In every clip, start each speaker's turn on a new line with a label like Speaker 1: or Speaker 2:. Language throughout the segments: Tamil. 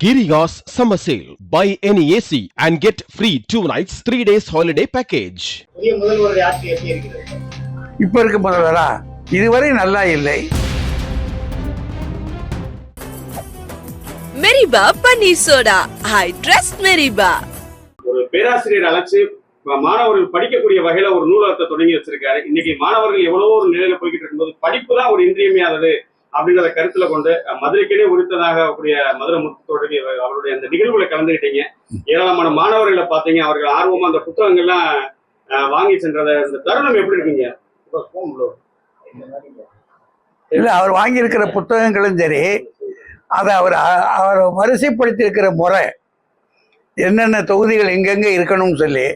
Speaker 1: Giriya's summer sale. Buy any AC and get free 2 nights 3 days holiday package.
Speaker 2: புதிய முதல்வருடைய ஆட்சி எப்படி இருக்கிறது?
Speaker 3: இப்ப இருக்க முதல்வரா இதுவரை நல்லா இல்லை.
Speaker 4: மெரிபா பன்னீர் சோடா. I trust மெரிபா.
Speaker 2: ஒரு பேராசிரியர் அழைச்சு மாணவர்கள் படிக்கக்கூடிய வகையில ஒரு நூலகத்தை தொடங்கி வச்சிருக்காரு. இன்னைக்கு மாணவர்கள் எவ்வளவோ ஒரு நிலையில போய்கிட்டு இருக்கும்போது படிப்பு தான் ஒரு இன்றியமையாதது அப்படின்றத கருத்துல கொண்டு மதுரைக்கே உரித்ததாக கூடிய மதுரை முத்தோடு அவருடைய அந்த நிகழ்வுகளை கலந்துகிட்டீங்க. ஏராளமான மாணவர்களை பார்த்தீங்க, அவர்கள் ஆர்வமா அந்த புத்தகங்கள்லாம் வாங்கி சென்றத இந்த தருணம் எப்படி இருக்குங்க?
Speaker 3: இல்ல, அவர் வாங்கியிருக்கிற புத்தகங்களும் சரி, அதை அவர் வரிசைப்படுத்தி இருக்கிற முறை, என்னென்ன தொகுதிகள் எங்கெங்க இருக்கணும்னு சொல்லி,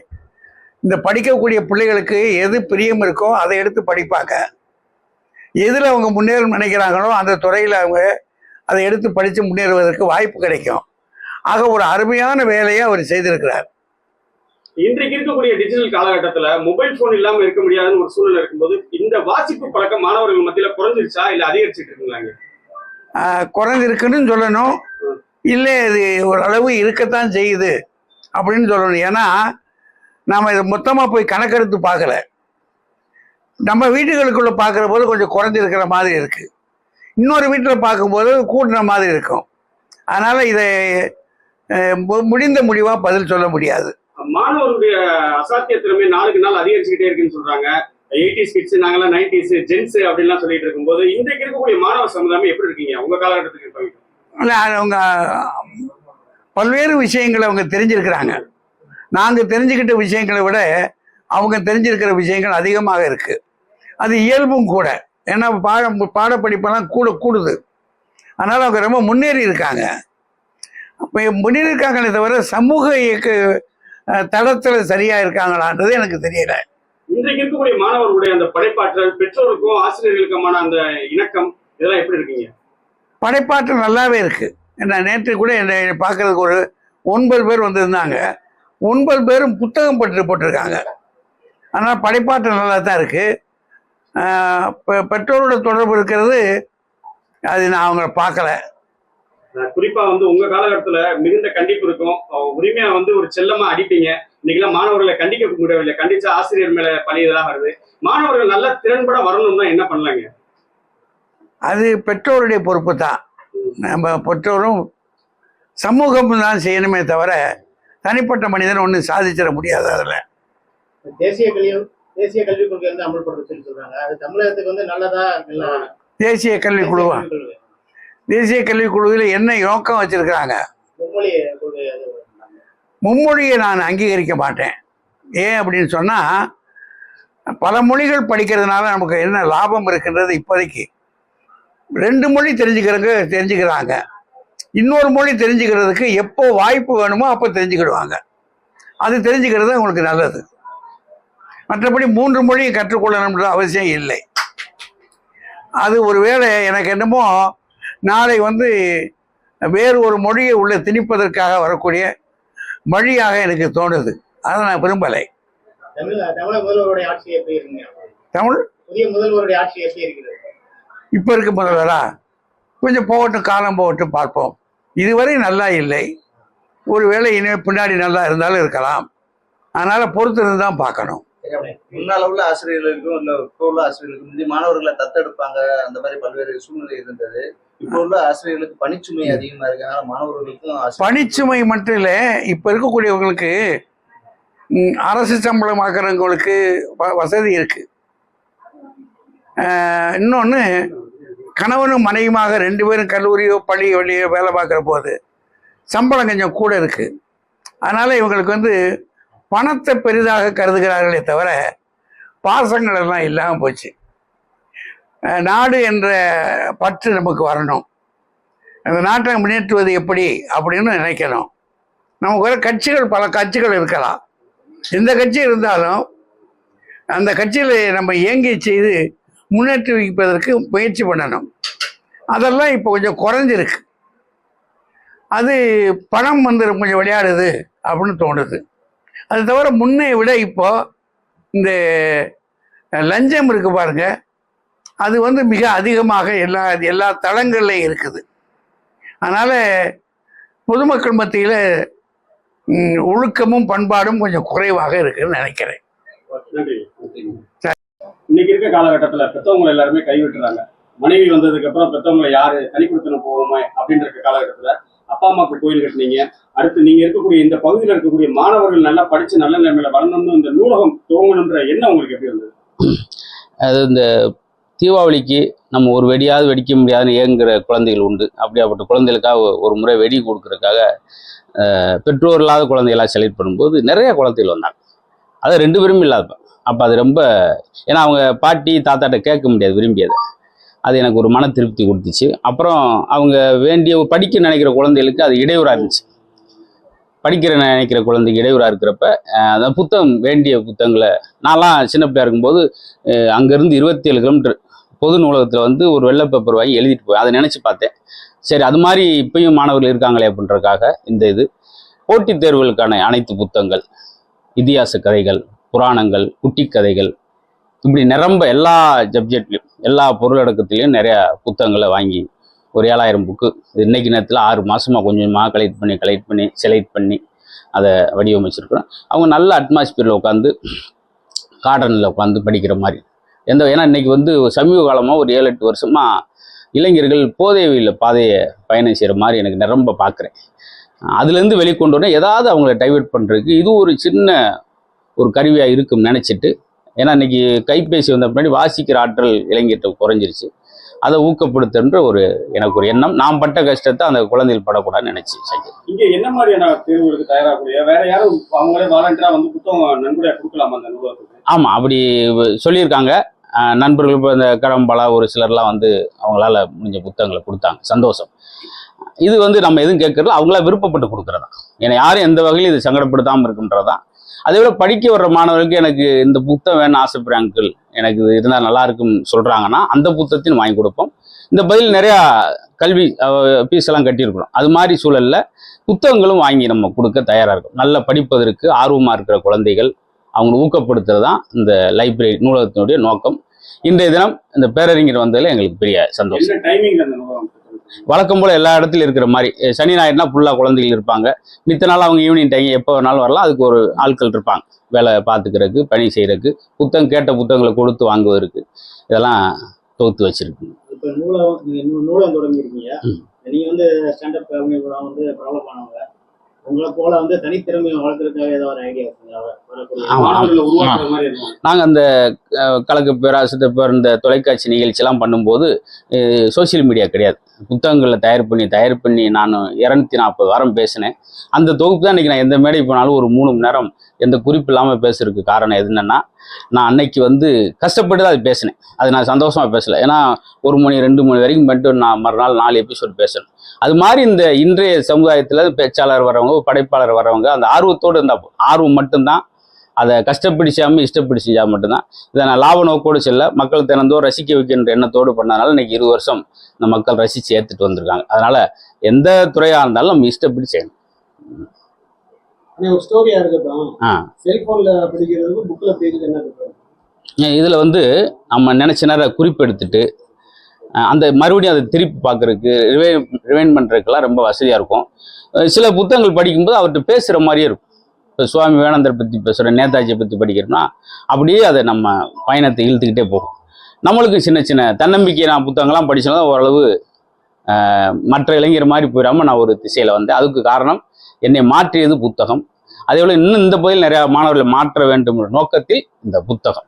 Speaker 3: இந்த படிக்கக்கூடிய பிள்ளைகளுக்கு எது பிரியம் இருக்கோ அதை எடுத்து படிப்பாங்க. எதில் அவங்க முன்னேற நினைக்கிறாங்களோ அந்த துறையில் அவங்க அதை எடுத்து படித்து முன்னேறுவதற்கு வாய்ப்பு கிடைக்கும். ஆக ஒரு அருமையான வேலையை அவர் செய்திருக்கிறார்.
Speaker 2: இன்றைக்கு இருக்கக்கூடிய டிஜிட்டல் காலகட்டத்தில் மொபைல் போன் இல்லாமல் இருக்க முடியாதுன்னு ஒரு சூழ்நிலை இருக்கும்போது இந்த வாசிப்பு பழக்கம் மாணவர்கள் மத்தியில் குறைஞ்சிருச்சா இல்லை அதிகரிச்சுட்டு இருக்குங்களாங்க?
Speaker 3: குறைஞ்சிருக்குன்னு சொல்லணும், இல்லை இது ஓரளவு இருக்கத்தான் செய்யுது அப்படின்னு சொல்லணும். ஏன்னா நாம் இதை மொத்தமாக போய் கணக்கெடுத்து பார்க்கல. நம்ம வீட்டுகளுக்குள்ள பார்க்குற போது கொஞ்சம் குறைஞ்சிருக்கிற மாதிரி இருக்கு, இன்னொரு வீட்டில் பார்க்கும்போது கூட்டின மாதிரி இருக்கும். அதனால இதை முடிந்த முடிவாக பதில் சொல்ல முடியாது.
Speaker 2: மாணவர்களுடைய அசாத்திய திறமை நாளுக்கு நாள் அதிகரிச்சுக்கிட்டே இருக்குன்னு சொல்றாங்க. 80s கிட்ஸ், நாங்கெல்லாம் 90s ஜென்ஸ் அப்படின்லாம் சொல்லிட்டு இருக்கும்போது இன்றைக்கு இருக்கக்கூடிய மாணவ சமுதாயம் எப்படி இருக்கீங்க உங்க காலகட்டத்துக்கு?
Speaker 3: இல்லை, அவங்க பல்வேறு விஷயங்களை அவங்க தெரிஞ்சிருக்கிறாங்க. நாங்கள் தெரிஞ்சுக்கிட்ட விஷயங்களை விட அவங்க தெரிஞ்சிருக்கிற விஷயங்கள் அதிகமாக இருக்கு. அது இயல்பும் கூட. ஏன்னா பாடப்படிப்பெல்லாம் கூடுது. அதனால அவங்க ரொம்ப முன்னேறி இருக்காங்க. அப்போ முன்னேறி இருக்காங்களே தவிர சமூக இயக்க தளத்தில் சரியா இருக்காங்களான்றது எனக்கு தெரியல.
Speaker 2: இன்றைக்கு இருக்கக்கூடிய மாணவர்களுடைய அந்த படைப்பாற்றல், பெற்றோருக்கும் ஆசிரியர்களுக்குமான அந்த இணக்கம், இதெல்லாம் எப்படி இருக்கீங்க?
Speaker 3: படைப்பாற்றல் நல்லாவே இருக்கு. என்ன நேற்று கூட என்னை பார்க்கறதுக்கு ஒரு 9 பேர் வந்திருந்தாங்க. 9 பேரும் புத்தகம் போட்டிருக்காங்க. அதனால் படைப்பாற்றல் நல்லா தான் இருக்கு. பெற்றோரோட தொடர்பு இருக்கிறது அது நான் அவங்கள பார்க்கல.
Speaker 2: குறிப்பா உங்க காலகட்டத்துல மிகுந்த கண்டிப்பு இருக்கும், உரிமையா ஒரு செல்லமா அடிப்பீங்க. இன்னைக்கெல்லாம் மாணவர்களை கண்டிக்க முடியவில்லை, கண்டிச்சா ஆசிரியர் மேல பழி இதெல்லாம் வருது. மாணவர்கள் நல்லா திறன்பட வரணும்னா என்ன பண்ணலாங்க?
Speaker 3: அது பெற்றோருடைய பொறுப்பு தான். நம்ம பெற்றோரும் சமூகம் தான் செய்யணுமே தவிர தனிப்பட்ட மனிதன் ஒன்றும் சாதிச்சிட முடியாது. அதில்
Speaker 2: தேசிய கல்விக் கொள்கை அமல்படுத்த சொல்றாங்க. அது தமிழகத்துக்கு நல்லதா?
Speaker 3: தேசிய கல்விக் குழுவா? தேசிய கல்விக் குழுவில் என்ன நோக்கம் வச்சிருக்கிறாங்க? மும்மொழியை நான் அங்கீகரிக்க மாட்டேன். ஏன் அப்படின்னு சொன்னா, பல மொழிகள் படிக்கிறதுனால நமக்கு என்ன லாபம் இருக்குன்றது இப்போதைக்கு 2 மொழி தெரிஞ்சுக்கிறாங்க. இன்னொரு மொழி தெரிஞ்சுக்கிறதுக்கு எப்போ வாய்ப்பு வேணுமோ அப்போ தெரிஞ்சுக்கிடுவாங்க. அது தெரிஞ்சுக்கிறது உங்களுக்கு நல்லது. மற்றபடி 3 மொழியை கற்றுக்கொள்ளணும்ன்ற அவசியம் இல்லை. அது ஒருவேளை எனக்கு என்னமோ நாளை வேறு ஒரு மொழியை உள்ள திணிப்பதற்காக வரக்கூடிய மொழியாக எனக்கு தோணுது. அதை நான் விரும்பலை. இப்ப இருக்க முதல்வரா கொஞ்சம் போகட்டும், காலம் போகட்டும், பார்ப்போம். இதுவரை நல்லா இல்லை, ஒருவேளை இனிமே பின்னாடி நல்லா இருந்தாலும் இருக்கலாம். அதனால பொறுத்து இருந்து தான் பார்க்கணும்.
Speaker 5: முன்னால உள்ள ஆசிரியர்களுக்கும் இல்ல இப்போ உள்ள ஆசிரியர்களுக்கும் முந்தைய மாணவர்களை தத்தெடுப்பாங்க, அந்த மாதிரி பல்வேறு சூழ்நிலை இருந்தது. இப்போ உள்ள ஆசிரியர்களுக்கு பணிச்சுமை அதிகமா இருக்கு. அதனால மாணவர்களுக்கும்
Speaker 3: பணிச்சுமை மட்டும் இல்லை, இப்ப இருக்கக்கூடியவங்களுக்கு அரசு சம்பளமாக்குறவங்களுக்கு வசதி இருக்கு. இன்னொன்று, கணவனும் மனைவியுமாக 2 பேரும் கல்லூரியோ பள்ளியோ வேலை பார்க்குற போது சம்பளம் கொஞ்சம் கூட இருக்கு. அதனால இவங்களுக்கு பணத்தை பெரிதாக கருதுகிறார்களே தவிர பாசங்கள் எல்லாம் இல்லாமல் போச்சு. நாடு என்ற பற்று நமக்கு வரணும். அந்த நாட்டை முன்னேற்றுவது எப்படி அப்படின்னு நினைக்கணும். நமக்கு பல கட்சிகள் இருக்கலாம். எந்த கட்சி இருந்தாலும் அந்த கட்சியில் நம்ம இயங்கி செய்து முன்னேற்றி வைப்பதற்கு முயற்சி பண்ணணும். அதெல்லாம் இப்போ கொஞ்சம் குறைஞ்சிருக்கு. அது பணம் கொஞ்சம் விளையாடுது அப்படின்னு தோணுது. அது தவிர முன்னே விட இப்போ இந்த லஞ்சம் இருக்கு பாருங்க, அது மிக அதிகமாக எல்லா தளங்கள்லையும் இருக்குது. அதனால பொதுமக்கள் மத்தியில் ஒழுக்கமும் பண்பாடும் கொஞ்சம் குறைவாக இருக்குன்னு நினைக்கிறேன்.
Speaker 2: நன்றி. இன்னைக்கு இருக்க காலகட்டத்துல பெற்றவங்களை எல்லாருமே கைவிட்டுறாங்க. மனைவி வந்ததுக்கு அப்புறம் பெற்றவங்களை யாரு தனி கொடுத்துன போவோமே அப்படின்ற காலகட்டத்துல அப்பா அம்மாவுக்கு கோயில் கட்டினீங்க. அடுத்து நீங்க இருக்கக்கூடிய இந்த பகுதியில் இருக்கக்கூடிய மாணவர்கள் நல்லா படிச்சு நல்ல நிலைமையில வரணும்னு இந்த நூலகம் துவங்கணுன்ற எண்ணம் உங்களுக்கு எப்படி வந்தது?
Speaker 6: அது இந்த தீபாவளிக்கு நம்ம ஒரு வெடியாவது வெடிக்க முடியாதுன்னு ஏங்குற குழந்தைகள் உண்டு. அப்படியாப்பட்ட குழந்தைகளுக்காக ஒரு முறை வெடி கொடுக்கறதுக்காக பெற்றோர் இல்லாத குழந்தைகளாக செலக்ட் பண்ணும்போது நிறைய குழந்தைகள் வந்தாங்க. அது 2 பேரும் இல்லாத. அப்போ அது ரொம்ப, ஏன்னா அவங்க பாட்டி தாத்தாட்ட கேட்க முடியாது விரும்பியதை. அது எனக்கு ஒரு மன திருப்தி கொடுத்துச்சு. அப்புறம் அவங்க வேண்டிய படிக்க நினைக்கிற குழந்தைகளுக்கு அது இடையூறாக இருந்துச்சு. படிக்கிற நினைக்கிற குழந்தைக்கு இடையூறாக இருக்கிறப்ப அந்த புத்தகம், வேண்டிய புத்தகங்களை நான்லாம் சின்ன பிள்ளையா இருக்கும்போது அங்கேருந்து 27 கிலோமீட்டர் பொது நூலகத்தில் வந்து ஒரு வெள்ளை பேப்பர் வாங்கி எழுதிட்டு போய் அதை நினச்சி பார்த்தேன். சரி, அது மாதிரி இப்பயும் மாணவர்கள் இருக்காங்களே அப்படின்றதுக்காக இந்த இது போட்டித் தேர்வுகளுக்கான அனைத்து புத்தகங்கள், இதிகாச கதைகள், புராணங்கள், குட்டி கதைகள், இப்படி நிரம்ப எல்லா சப்ஜெக்ட்லையும் எல்லா பொருளடக்கத்துலேயும் நிறையா புத்தகங்களை வாங்கி ஒரு 7000 புக்கு இன்னைக்கு நேரத்தில் 6 மாதமாக கொஞ்சமாக கலெக்ட் பண்ணி செலக்ட் பண்ணி அதை வடிவமைச்சிருக்கிறோம். அவங்க நல்ல அட்மாஸ்பியரில் உட்காந்து கார்டனில் உட்காந்து படிக்கிற மாதிரி ஏன்னா இன்னைக்கு வந்து சமீப காலமாக ஒரு 7-8 வருஷமாக இளைஞர்கள் போதையில் பாதையை பயணம் செய்கிற மாதிரி எனக்கு நிரம்ப பார்க்குறேன். அதுலேருந்து வெளிக்கொண்டு வரணும், ஏதாவது அவங்கள டைவெர்ட் பண்ணுறதுக்கு இது ஒரு சின்ன ஒரு கருவியாக இருக்கும்னு நினச்சிட்டு, ஏன்னா இன்னைக்கு கைபேசி வந்த பின்னாடி வாசிக்கிற ஆற்றல் இளைஞர்கிட்ட குறைஞ்சிருச்சு. அதை ஊக்கப்படுத்துன்ற எனக்கு ஒரு எண்ணம். நான் பட்ட கஷ்டத்தை அந்த குழந்தைகள் படக்கூடாதுன்னு நினைச்சு செஞ்சேன்.
Speaker 2: இங்க என்ன மாதிரியான தேர்வுகளுக்கு தயாராகக்கூடிய வேற யாரும் அவங்களே வாலண்டியரா வந்து புத்தகம் நன்கொடையா கொடுக்கலாமா அந்த நூலகத்துக்கு?
Speaker 6: ஆமாம், அப்படி சொல்லியிருக்காங்க. நண்பர்கள் இப்போ இந்த கடம்பலா ஒரு சிலர்லாம் வந்து அவங்களால முடிஞ்ச புத்தகங்களை கொடுத்தாங்க. சந்தோஷம். இது வந்து நம்ம எதுவும் கேட்கறதுல அவங்களா விருப்பப்பட்டு கொடுக்குறதா. ஏன்னா யாரும் எந்த வகையிலும் இது சங்கடப்படுத்தாமல் இருக்குன்றதான். அதை விட படிக்க வர்ற மாணவர்களுக்கு எனக்கு இந்த புத்தகம் வேணும்னு ஆசைப்படுறேன் அங்கிள், எனக்கு இது இருந்தால் நல்லா இருக்குன்னு சொல்கிறாங்கன்னா அந்த புத்தகத்தையும் வாங்கி கொடுப்போம். இந்த பதில் நிறையா கல்வி ஃபீஸ் எல்லாம் கட்டியிருக்கிறோம். அது மாதிரி சூழலில் புத்தகங்களும் வாங்கி நம்ம கொடுக்க தயாராக இருக்கும். நல்ல படிப்பதற்கு ஆர்வமாக இருக்கிற குழந்தைகள் அவங்களை ஊக்கப்படுத்துறது தான் இந்த லைப்ரரி நூலகத்தினுடைய நோக்கம். இன்றைய தினம் இந்த பேரறிஞர் வந்ததில் எங்களுக்கு பெரிய சந்தோஷம். வழக்கம் போல் எல்லா இடத்துலையும் இருக்கிற மாதிரி சனி ஞாயிறுனா ஃபுல்லாக குழந்தைகள் இருப்பாங்க. மித்த நாள் அவங்க ஈவினிங் டைம் எப்போ வேணாலும் வரலாம். அதுக்கு ஒரு ஆட்கள் இருப்பாங்க வேலை பார்த்துக்கிறதுக்கு, பணி செய்கிறதுக்கு, புத்தகம் கேட்ட புத்தகங்களை கொடுத்து வாங்குவதற்கு இதெல்லாம் தொகுத்து வச்சிருக்கு.
Speaker 7: இப்போ நூலகம் தொடங்கியிருக்கீங்க. நீங்கள் வந்து ஸ்டாண்டப் காமெடி கூட வந்து பிரபலமானவங்க. உங்களை போல வந்து தனித்திறமையை வளர்க்கறதுக்காக ஏதாவது ஒரு ஐடியா
Speaker 6: நாங்கள் அந்த கலக்கு பேராசிரியர் பேர் இந்த தொலைக்காட்சி நிகழ்ச்சியெல்லாம் பண்ணும்போது சோசியல் மீடியா கிடையாது. புத்தகங்களில் தயார் பண்ணி நான் 240 வாரம் பேசினேன். அந்த தொகுப்பு தான் இன்றைக்கி நான் எந்த மேடை போனாலும் ஒரு 3 மணி நேரம் எந்த குறிப்பு இல்லாமல் பேசுறதுக்கு காரணம் எதுன்னா, நான் அன்னைக்கு வந்து கஷ்டப்பட்டு தான் அது பேசினேன். அது நான் சந்தோஷமாக பேசலை. ஏன்னா 1 மணி 2 மணி வரைக்கும் பண்ணிட்டு நான் மறுநாள் 4 எபிசோடு பேசணும். அது மாதிரி இந்த இன்றைய சமுதாயத்தில் பேச்சாளர் வரவங்க, படைப்பாளர் வரவங்க அந்த ஆர்வத்தோடு இருந்தால் ஆர்வம் மட்டும்தான். அதை கஷ்டப்படி செய்யாமல் இஷ்டப்படி செஞ்சால் மட்டும்தான். இதை நான் லாப நோக்கோடு செல்ல மக்கள் தினந்தோறும் ரசிக்க வைக்கின்ற எண்ணத்தோடு பண்ணதுனால இன்னைக்கு 20 வருஷம் இந்த மக்கள் ரசித்து ஏற்றுட்டு வந்திருக்காங்க. அதனால் எந்த துறையாக இருந்தாலும் நம்ம இஷ்டப்படி செய்யணும்.
Speaker 7: ஸ்டோரியா இருக்கட்டும், செல்போன்ல படிக்கிறதுக்கு புக்ல படிக்கிறது என்ன?
Speaker 6: இதில் வந்து நம்ம நினச்ச நேரம் குறிப்பெடுத்துட்டு அந்த மறுபடியும் அதை திருப்பி பார்க்குறதுக்கு ரிவைண்ட் பண்ணுறதுக்கெல்லாம் ரொம்ப வசதியாக இருக்கும். சில புத்தகங்கள் படிக்கும்போது அவர்கிட்ட பேசுகிற மாதிரியே இருக்கும். இப்போ சுவாமி விவேகானந்தரை பற்றி பேசுகிறேன், நேதாஜியை பற்றி படிக்கிறோம்னா அப்படியே அதை நம்ம பயணத்தை இழுத்துக்கிட்டே போகும். நம்மளுக்கு சின்ன சின்ன தன்னம்பிக்கை நான் புத்தகங்கள்லாம் படிச்சோன்னா ஓரளவு மற்ற இளைஞர் மாதிரி போயிடாமல் நான் ஒரு திசையில் வந்தேன். அதுக்கு காரணம் என்னை மாற்றியது புத்தகம். அதே போல் இன்னும் இந்த பகுதியில் நிறையா மாணவர்களை மாற்ற வேண்டும் என்ற நோக்கத்தில் இந்த புத்தகம்.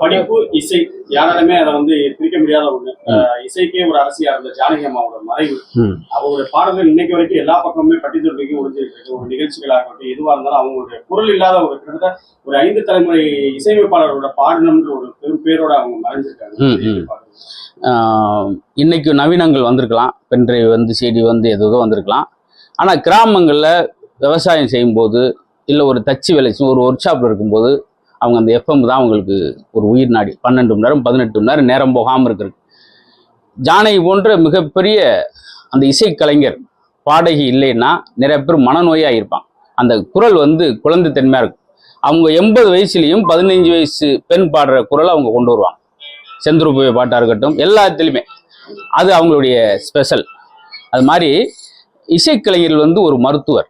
Speaker 2: படிப்பு, இசை யாராலுமே அதை வந்து பிரிக்க முடியாத ஒண்ணு. இசைக்கே ஒரு அரசியா இருந்த ஜானகி அம்மாவோட மறைவு, அவங்களுடைய பாடல்கள் இன்னைக்கு வரைக்கும் எல்லா பக்கமுமே பட்டித்தொட்டிக்கு ஒழிஞ்சிருக்கு இருக்கு. ஒரு நிகழ்ச்சிகளாகட்டும் எதுவாக இருந்தாலும் அவங்களுடைய குரல் இல்லாத ஒரு கிட்டத்தட்ட ஒரு 5 தலைமுறை இசையமைப்பாளரோட பாடணும்ன்ற ஒரு பெரும் பேரோட அவங்க மறைஞ்சிருக்காங்க.
Speaker 6: இன்னைக்கு நவீனங்கள் வந்திருக்கலாம், பென்ட்ரைவ் வந்து CD வந்து ஏதோ வந்திருக்கலாம். ஆனால் கிராமங்களில் விவசாயம் செய்யும்போது இல்லை ஒரு தச்சு வேலை ஒரு ஒர்க் ஷாப்பில் இருக்கும்போது அவங்க அந்த FM தான் அவங்களுக்கு ஒரு உயிர் நாடி. 12 மணி நேரம் 18 மணி நேரம் நேரம் போகாமல் இருக்கிறது. ஜானகி போன்ற மிகப்பெரிய அந்த இசைக்கலைஞர் பாடகி இல்லைன்னா நிறைய பேர் மனநோயாக இருப்பான். அந்த குரல் வந்து குழந்தைத்தன்மையாக இருக்கும். அவங்க 80 வயசுலேயும் 15 வயசு பெண் பாடுற குரலை அவங்க கொண்டு வருவாங்க. செந்துருப்பை பாட்டாக இருக்கட்டும், எல்லாத்துலேயுமே அது அவங்களுடைய ஸ்பெஷல். அது மாதிரி இசைக்கலைஞர்கள் வந்து ஒரு மருத்துவர்.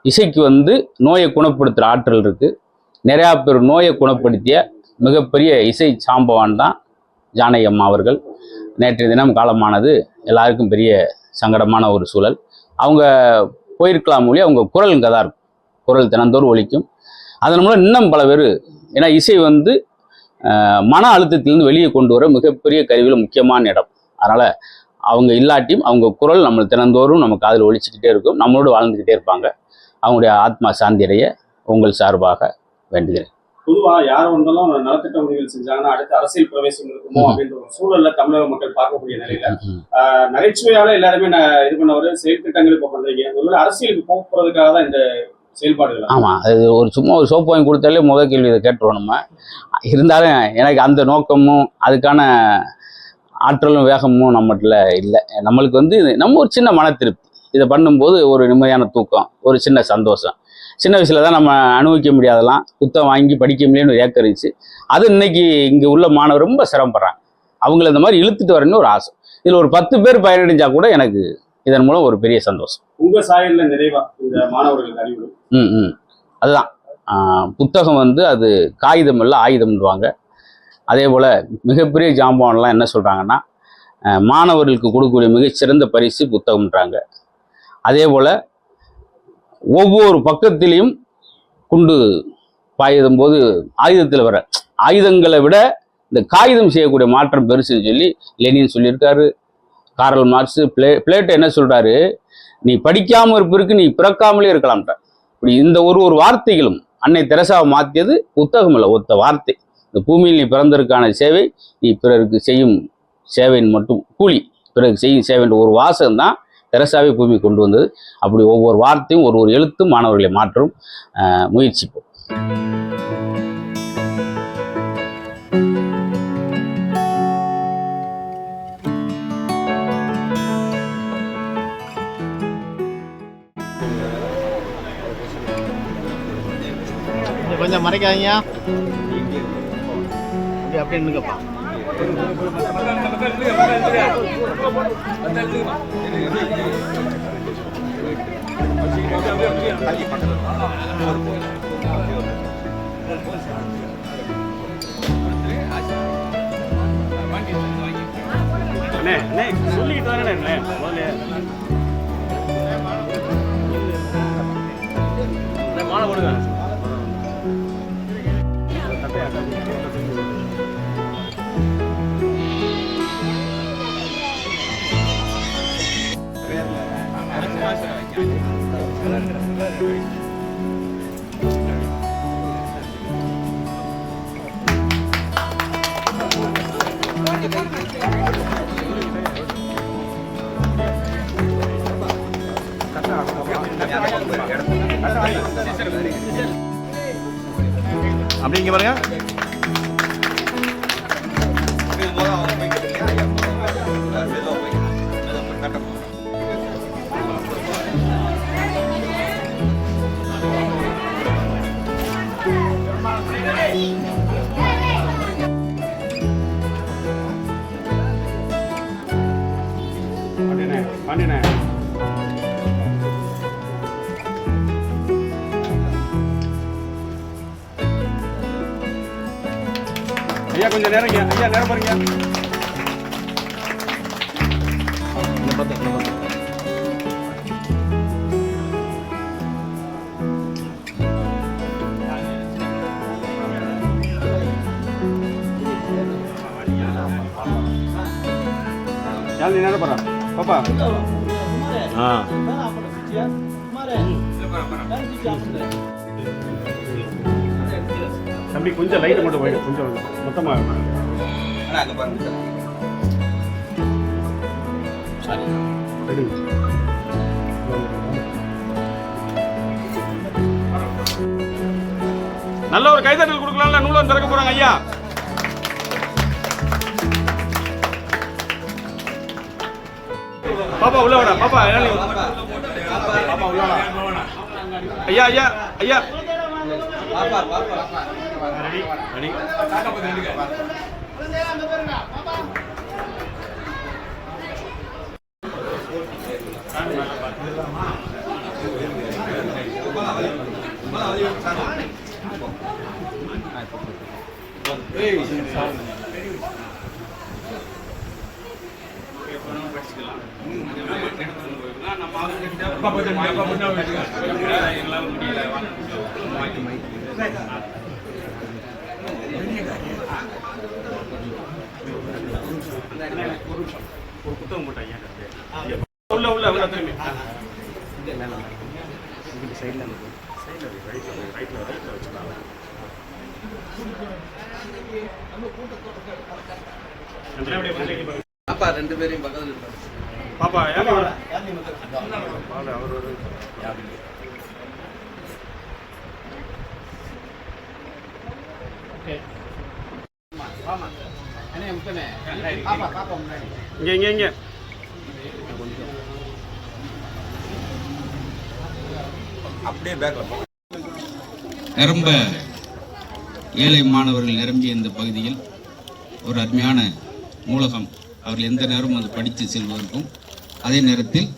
Speaker 6: இசைக்கு வந்து நோயை குணப்படுத்துகிற ஆற்றல் இருக்குது. நிறையா பேர் நோயை குணப்படுத்திய மிகப்பெரிய இசை சாம்பவான் தான் ஜானகி அம்மா அவர்கள். நேற்றைய தினம் காலமானது எல்லாருக்கும் பெரிய சங்கடமான ஒரு சூழல். அவங்க போயிருக்கலாம் மொழி, அவங்க குரல் இங்கே தான் இருக்கும். குரல் தினந்தோறும் ஒலிக்கும். அதன் மூலம் இன்னும் பல பேர், ஏன்னா இசை வந்து மன அழுத்தத்திலிருந்து வெளியே கொண்டு வர மிகப்பெரிய கருவியில் முக்கியமான இடம். அதனால் அவங்க இல்லாட்டியும் அவங்க குரல் நம்ம தினந்தோறும் நம்ம காதில் ஒலிச்சுக்கிட்டே இருக்கும், நம்மளோடு வாழ்ந்துக்கிட்டே இருப்பாங்க. அவங்களுடைய ஆத்மா சாந்தி அடைய உங்கள் சார்பாக வேண்டுகிறேன்.
Speaker 2: பொதுவா யாரும் வந்தாலும் நலத்திட்ட உதவிகள் செஞ்சாங்கன்னா அடுத்து அரசியல் பிரவேசம் இருக்குமோ அப்படின்ற ஒரு சூழல்ல தமிழக மக்கள் பார்க்கக்கூடிய நிலையில நகைச்சுவையால எல்லாருமே இது பண்ணவர் செயல் திட்டங்கள் இப்ப பண்றீங்க. ஒருவேளை அரசியலுக்கு போறதுக்காக தான் இந்த செயல்பாடுகள்.
Speaker 6: ஆமா, அது ஒரு சும்மா ஒரு சோப்பு வாங்கி கொடுத்தாலே முதல் கேள்வி இதை கேட்டுருவோம் நம்ம. இருந்தாலும் எனக்கு அந்த நோக்கமும் அதுக்கான ஆற்றலும் வேகமும் நம்மகிட்ட இல்லை. நம்மளுக்கு வந்து நம்ம ஒரு சின்ன மன திருப்தி, இதை பண்ணும்போது ஒரு நிம்மதியான தூக்கம், ஒரு சின்ன சந்தோஷம். சின்ன வயசுல தான் நம்ம அனுபவிக்க முடியாதெல்லாம் புத்தகம் வாங்கி படிக்க முடியும்னு ஏக்கரிச்சு, அது இன்னைக்கு இங்கே உள்ள மாணவர் ரொம்ப சிரமப்படுறாங்க. அவங்கள இந்த மாதிரி இழுத்துட்டு வரணும்னு ஒரு ஆசை. இதில் ஒரு 10 பேர் பயனடைஞ்சா கூட எனக்கு இதன் மூலம் ஒரு பெரிய சந்தோஷம்.
Speaker 2: உங்க சாயல்ல நிறைவா இந்த மாணவர்களுக்கு அறிவு
Speaker 6: அதுதான். புத்தகம் வந்து அது காகிதம் இல்லை ஆயுதம்ன்றாங்க. அதே போல் மிகப்பெரிய ஜாம்பவான்லாம் என்ன சொல்கிறாங்கன்னா, மாணவர்களுக்கு கொடுக்கக்கூடிய மிகச்சிறந்த பரிசு புத்தகம்ன்றாங்க. அதே போல் ஒவ்வொரு பக்கத்திலையும் குண்டு பாயுதும் போது ஆயுதத்தில் வர ஆயுதங்களை விட இந்த காகிதம் செய்யக்கூடிய மாற்றம் பெருசுன்னு சொல்லி லெனின் சொல்லியிருக்காரு. காரல் மார்க்ஸ், பிளேட்டோ என்ன சொல்கிறாரு, நீ படிக்காமல் இருப்பிற்கு நீ பிறக்காமலே இருக்கலாம்ன்ற. இப்படி இந்த ஒரு வார்த்தைகளும் அன்னை தெரசாவை மாற்றியது புத்தகம் இல்லை, ஒத்த வார்த்தை. இந்த பூமியில் நீ பிறந்ததற்கான சேவை, நீ பிறருக்கு செய்யும் சேவையின் மட்டும் கூலி, பிறருக்கு செய்யும் சேவைன்ற ஒரு வாசகம் தான் தெரசாவை பூமி கொண்டு வந்தது. அப்படி ஒவ்வொரு வார்த்தையும் ஒரு எழுத்தும் மாணவர்களை மாற்றும் முயற்சிப்போம்.
Speaker 7: கொஞ்சம் மறைக்காதீங்க, அப்படி நின்னுங்கப்பா.
Speaker 2: சொல்லிட்டு தானே மாலை போடுங்க.
Speaker 8: அப்படி இங்க பாருங்க.
Speaker 2: ஐயா கொஞ்சம் நேரம் ஐயா நேரம் பாருங்க. யார் நீ நேரம் போறா பாப்பா? தம்பி கொஞ்சம் லைட் மட்டும் போயிடும், கொஞ்சம் மொத்தமா நல்ல ஒரு கைதட்டல் கொடுக்கலாம்ல. நூலகம் திறக்க போறாங்க ஐயா. பாப்பா உள்ள வாடா பாப்பா. பாப்பா உள்ள வாடா. ஐயா ஐயா ஐயா ரெடி ரெடி. புத்தகம் போட்டாங்க உள்ள உள்ள உள்ள திரும்பி
Speaker 5: பாப்பா ரெண்டு பேரையும் பக்கத்துல
Speaker 2: பாப்பா யாரு அவர் இங்க இங்க இங்க
Speaker 8: ரொம்ப ஏழை மாணவர்கள் நிரம்பிய இந்த பகுதியில் ஒரு அருமையான நூலகம் அவர்கள் எந்த நேரமும் வந்து படித்து செல்வதற்கும் அதே நேரத்தில்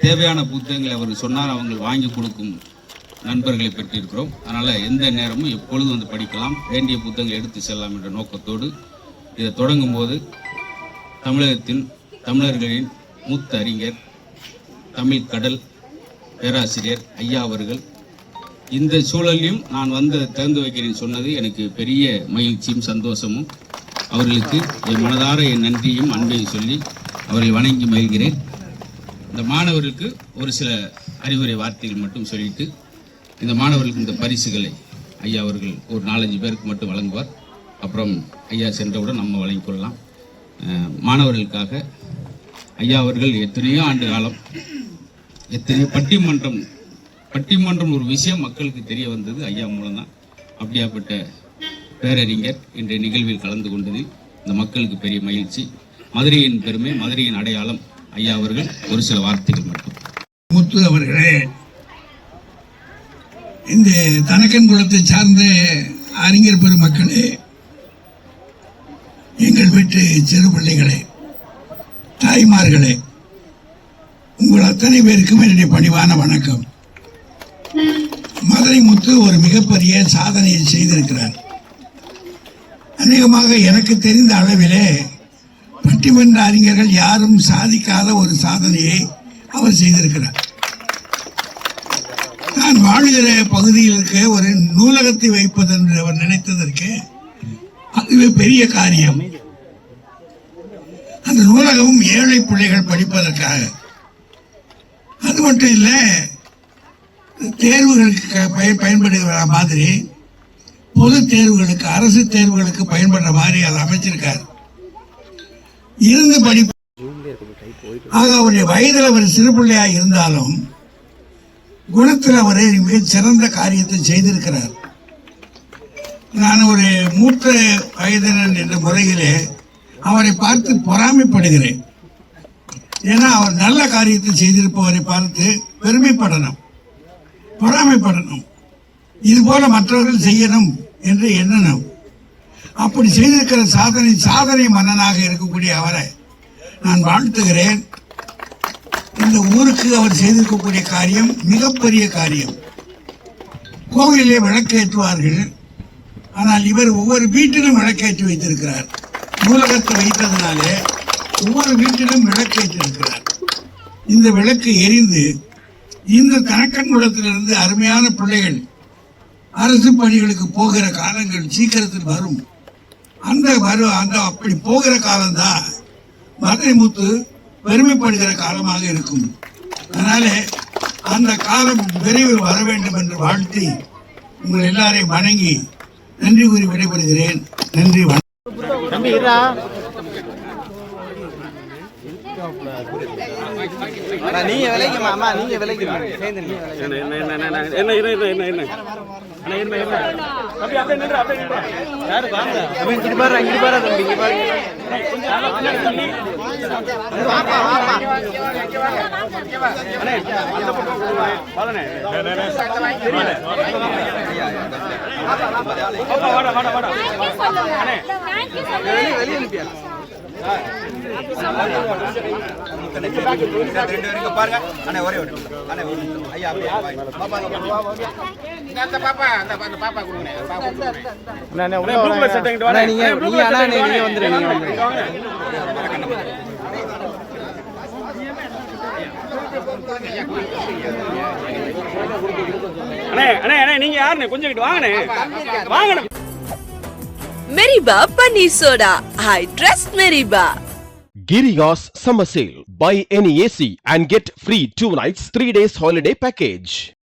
Speaker 8: தேவையான புத்தகங்களை அவர் சொன்னார் அவங்க வாங்கி கொடுக்கும் நண்பர்களை பெற்றிருக்கிறோம். அதனால் எந்த நேரமும் எப்பொழுதும் வந்து படிக்கலாம், வேண்டிய புத்தகங்களை எடுத்து செல்லலாம் என்ற நோக்கத்தோடு இதை தொடங்கும் போது தமிழர்களின் மூத்த அறிஞர் தமிழ் கடல் பேராசிரியர் ஐயா அவர்கள் இந்த சூழலையும் நான் வந்து திறந்து வைக்கிறேன் சொன்னது எனக்கு பெரிய மகிழ்ச்சியும் சந்தோஷமும். அவர்களுக்கு என் மனதார என் நன்றியும் அன்பையும் சொல்லி அவரை வணங்கி மகிழ்கிறேன். இந்த மாணவர்களுக்கு ஒரு சில அறிவுரை வார்த்தைகள் மட்டும் சொல்லிட்டு இந்த மாணவர்களுக்கு இந்த பரிசுகளை ஐயா அவர்கள் ஒரு 4-5 பேருக்கு மட்டும் வழங்குவார். அப்புறம் ஐயா சென்றவுடன் நம்ம வழங்கிக் கொள்ளலாம். மாணவர்களுக்காக ஐயா அவர்கள் எத்தனையோ ஆண்டு காலம் எத்தனையோ பட்டிமன்றம் ஒரு விஷயம் மக்களுக்கு தெரிய வந்தது ஐயா மூலம்தான். அப்படியாப்பட்ட பேரறிஞர் இன்றைய நிகழ்வில் கலந்து கொண்டதில் இந்த மக்களுக்கு பெரிய மகிழ்ச்சி. மதுரையின் பெருமை, மதுரையின் அடையாளம் ஐயா அவர்கள் ஒரு சில வார்த்தைகள் மட்டும்.
Speaker 3: முத்து அவர்களே, இந்த தனக்கன் குலத்தை சார்ந்த அறிஞர் பெருமக்களே, எங்கள் வீட்டு சிறு பிள்ளைகளே, தாய்மார்களே, உங்கள் அத்தனை பேருக்கும் என்னுடைய பணிவான வணக்கம். மதுரை முத்து ஒரு மிகப்பெரிய சாதனையை செய்திருக்கிறார். அநேகமாக எனக்கு தெரிந்த அளவிலே பட்டிமன்ற அறிஞர்கள் யாரும் சாதிக்காத ஒரு சாதனையை அவர் செய்திருக்கிறார். நான் வாழ்கிற பகுதியில் இருக்க ஒரு நூலகத்தை வைப்பது என்று அவர் நினைத்ததற்கு அதுவே பெரிய காரியம். அந்த நூலகமும் ஏழை பிள்ளைகள் படிப்பதற்காக. அது மட்டும் இல்ல, தேர்வுகளுக்கு பயன்படுகிற மாதிரி பொது தேர்வுகளுக்கு, அரசு தேர்வுகளுக்கு பயன்படுற மாதிரி அதை அமைச்சிருக்கார். இருந்து படிப்பு ஆக அவருடைய வயதில் அவர் சிறு பிள்ளையாக இருந்தாலும் குணத்தில் அவரை மிக சிறந்த காரியத்தை செய்திருக்கிறார். நான் ஒரு மூத்த வயதினன் என்ற முறையிலே அவரை பார்த்து பொறாமைப்படுகிறேன். ஏன்னா அவர் நல்ல காரியத்தை செய்திருப்பவரை பார்த்து பெருமைப்படணும், பொறாமைப்படணும். இது போல மற்றவர்கள் செய்யணும் என்று எண்ணணும். அப்படி செய்திருக்கிற சாதனை மன்னனாக இருக்கக்கூடிய அவரை நான் வாழ்த்துகிறேன். இந்த ஊருக்கு அவர் செய்திருக்கக்கூடிய காரியம் மிகப்பெரிய காரியம். கோவிலே விளக்கேற்றுவார்கள், ஆனால் இவர் ஒவ்வொரு வீட்டிலும் விளக்கேற்றி வைத்திருக்கிறார். நூலகத்தை வைத்ததினாலே ஒவ்வொரு வீட்டிலும் விளக்கேற்றிருக்கிறார். இந்த விளக்கு எரிந்து இந்த தனக்கன் குலத்திலிருந்து அருமையான பிள்ளைகள் அரசு பணிகளுக்கு போகிற காலங்கள் சீக்கிரத்தில் வரும். அந்த அப்படி போகிற காலம்தான் மதுரை முத்து பெருமைப்படுகிற காலமாக இருக்கும். அதனால அந்த காலம் விரைவில் வர வேண்டும் என்று வாழ்த்தி உங்கள் எல்லாரையும் வணங்கி நன்றி கூறி விடைபெறுகிறேன். நன்றி.
Speaker 5: நீங்க விலைக்கு மாமா, நீங்க விலைக்கு வெளியே
Speaker 2: நீங்க யாருன்னு கொஞ்சம் வாங்கண்ணே வாங்கண்ணே.
Speaker 4: Meriba Paneer Soda. I trust Meriba.
Speaker 1: Girigas Summer Sale. Buy any AC and get free 2 nights, 3 days holiday package.